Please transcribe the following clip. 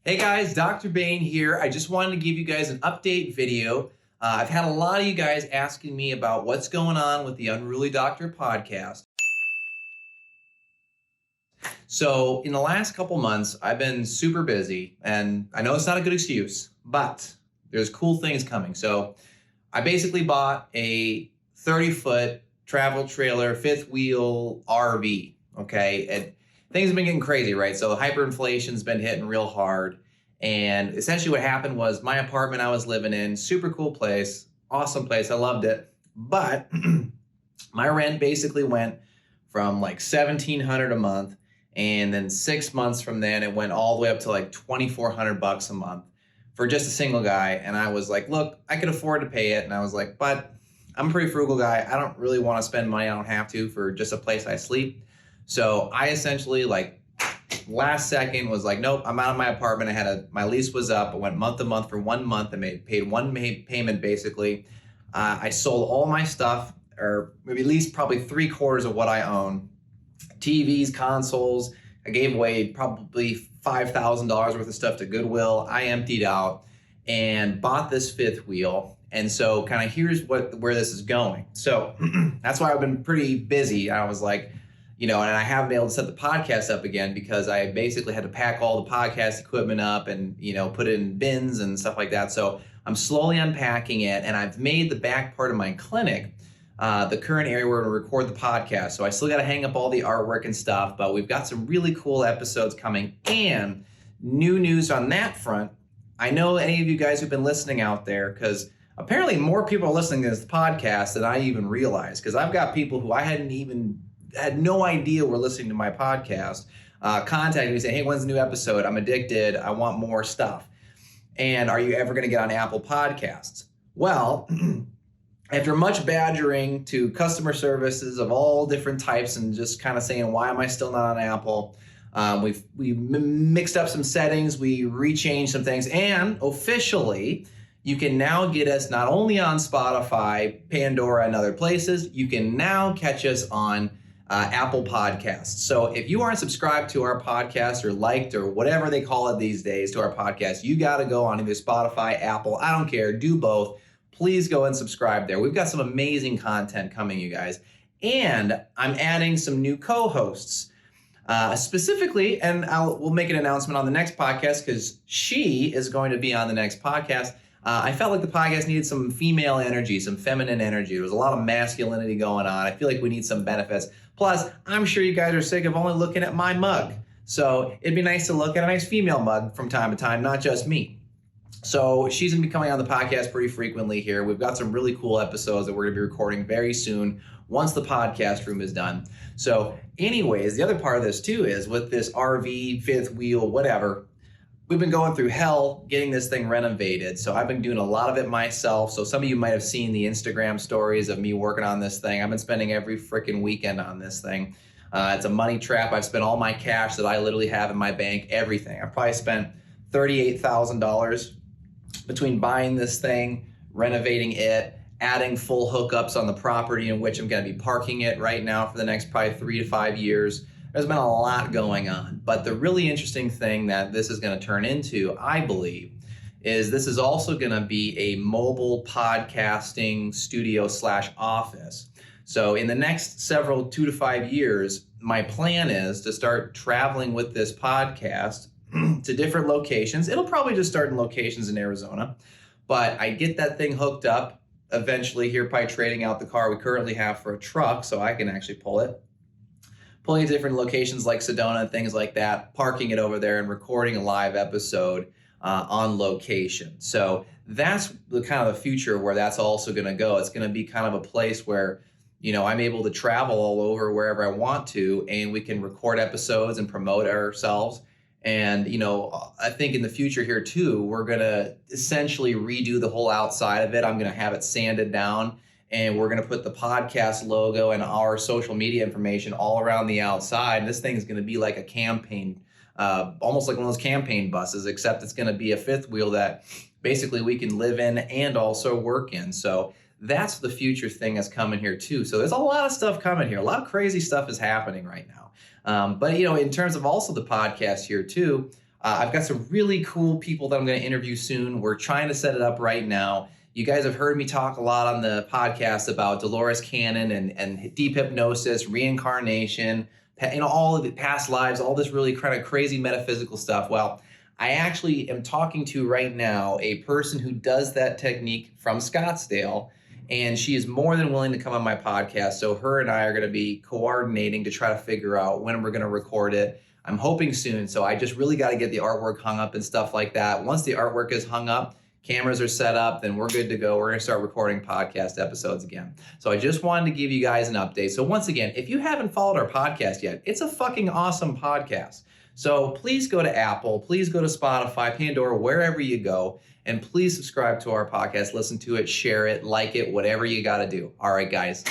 Hey guys, Dr. Bain here. I just wanted to give you guys an update video. I've had a lot of you guys asking me about what's going on with the Unruly Doctor podcast. So in the last couple months, I've been super busy, and I know it's not a good excuse, but there's cool things coming. So I basically bought a 30-foot travel trailer, fifth wheel RV, okay? And things have been getting crazy, right? So hyperinflation's been hitting real hard. And essentially what happened was my apartment I was living in, super cool place, awesome place, I loved it. But my rent basically went from like $1,700 a month, and then 6 months from then it went all the way up to like $2,400 a month for just a single guy. And I was like, look, I could afford to pay it. And I was like, but I'm a pretty frugal guy. I don't really want to spend money I don't have to for just a place I sleep. So I essentially last second was like, nope, I'm out of my apartment. My lease was up. I went month to month for 1 month. I paid one payment basically. I sold all my stuff, or maybe at least probably 3/4 of what I own. TVs, consoles. I gave away probably $5,000 worth of stuff to Goodwill. I emptied out and bought this fifth wheel. And so kind of here's where this is going. So that's why I've been pretty busy. I was like, and I haven't been able to set the podcast up again because I basically had to pack all the podcast equipment up and, put it in bins and stuff like that. So I'm slowly unpacking it, and I've made the back part of my clinic the current area where we record the podcast. So I still got to hang up all the artwork and stuff, but we've got some really cool episodes coming, and new news on that front. I know any of you guys who've been listening out there, because apparently more people are listening to this podcast than I even realized, because I've got people who I had no idea were listening to my podcast, contacting me saying, hey, when's the new episode? I'm addicted. I want more stuff. And are you ever going to get on Apple Podcasts? Well, after much badgering to customer services of all different types and just kind of saying, why am I still not on Apple? We mixed up some settings. We rechanged some things. And officially, you can now get us not only on Spotify, Pandora, and other places, you can now catch us on Apple Podcasts. So if you aren't subscribed to our podcast or liked or whatever they call it these days to our podcast, you got to go on either Spotify, Apple, I don't care, do both. Please go and subscribe there. We've got some amazing content coming, you guys. And I'm adding some new co-hosts specifically, and we'll make an announcement on the next podcast because she is going to be on the next podcast. I felt like the podcast needed some female energy, some feminine energy. There was a lot of masculinity going on. I feel like we need some benefits. Plus, I'm sure you guys are sick of only looking at my mug. So it'd be nice to look at a nice female mug from time to time, not just me. So she's going to be coming on the podcast pretty frequently here. We've got some really cool episodes that we're going to be recording very soon once the podcast room is done. So anyways, the other part of this too is with this RV, fifth wheel, whatever, we've been going through hell getting this thing renovated. So I've been doing a lot of it myself. So some of you might have seen the Instagram stories of me working on this thing. I've been spending every freaking weekend on this thing. It's a money trap. I've spent all my cash that I literally have in my bank, everything. I've probably spent $38,000 between buying this thing, renovating it, adding full hookups on the property in which I'm going to be parking it right now for the next probably 3 to 5 years. There's been a lot going on. But the really interesting thing that this is going to turn into, I believe, is this is also going to be a mobile podcasting studio / office. So in the next 2 to 5 years, my plan is to start traveling with this podcast to different locations. It'll probably just start in locations in Arizona, but I get that thing hooked up eventually here by trading out the car we currently have for a truck so I can actually pull it. Pulling at different locations like Sedona and things like that, parking it over there and recording a live episode on location. So that's the kind of the future where that's also going to go. It's going to be kind of a place where, I'm able to travel all over wherever I want to, and we can record episodes and promote ourselves. And, I think in the future here too, we're going to essentially redo the whole outside of it. I'm going to have it sanded down, and we're going to put the podcast logo and our social media information all around the outside. This thing is going to be like a campaign, almost like one of those campaign buses, except it's going to be a fifth wheel that basically we can live in and also work in. So that's the future thing that's coming here too. So there's a lot of stuff coming here. A lot of crazy stuff is happening right now. But in terms of also the podcast here too, I've got some really cool people that I'm going to interview soon. We're trying to set it up right now. You guys have heard me talk a lot on the podcast about Dolores Cannon and deep hypnosis, reincarnation, all of the past lives, all this really kind of crazy metaphysical stuff. Well, I actually am talking to right now a person who does that technique from Scottsdale, and she is more than willing to come on my podcast. So her and I are going to be coordinating to try to figure out when we're going to record it. I'm hoping soon. So I just really got to get the artwork hung up and stuff like that. Once the artwork is hung up, cameras are set up, then we're good to go. We're going to start recording podcast episodes again. So I just wanted to give you guys an update. So once again, if you haven't followed our podcast yet, it's a fucking awesome podcast. So please go to Apple, please go to Spotify, Pandora, wherever you go, and please subscribe to our podcast, listen to it, share it, like it, whatever you got to do. All right, guys,